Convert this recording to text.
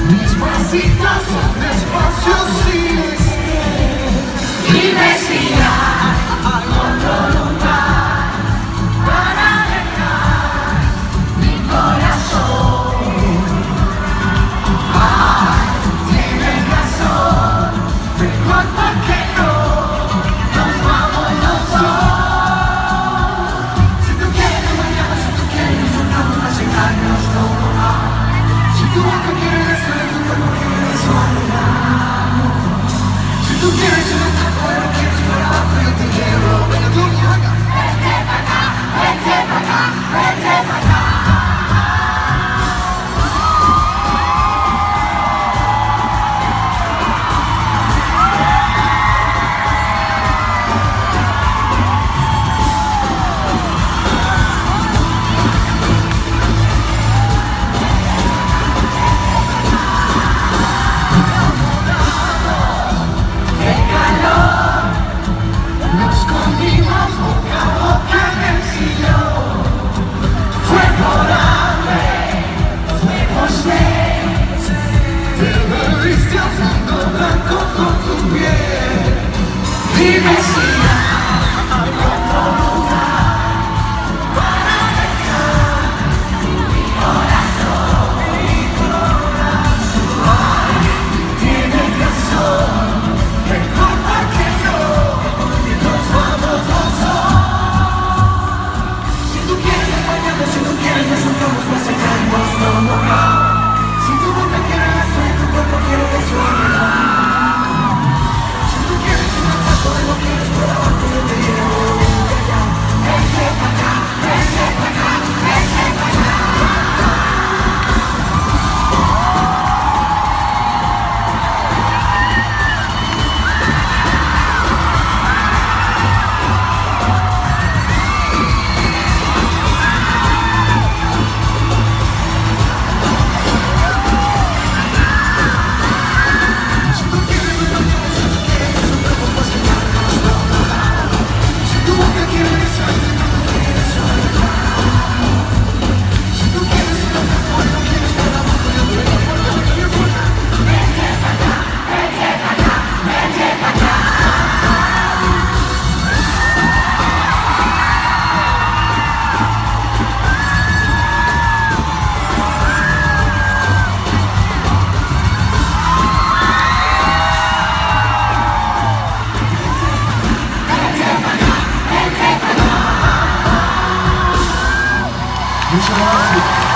Mis pasitos son despacios sin y decía otro lugar para dejar mi corazón. Ay, tienes razón, mejor porque no nos vamos los dos. Si tú quieres mañana, si tú quieres nos vamos a llegarnos, no. Si tú boca quieres eso, tu cuerpo quiere eso, si tú quieres yo no te puedo, quieres por abajo, yo te llevo. Venga tú, venga. Vete para acá, vete para acá, vete para acá. Nos comimos boca a boca en el sillón. Fue por hambre, fue por sed. Te bebiste a fondo blanco con tu piel. Dime si hay otro lugar para dejar mi corazón. Ay, tienes razón, mejor porque no. Si tú quieres mañana, si tú quieres nosotros más allá y vos no. Si tu boca quiere eso y tu cuerpo quiere eso, si tú quieres un atraco y no quieres por abajo, yo te llevo. Vete para acá, vete para acá, vete para acá. Muchas gracias.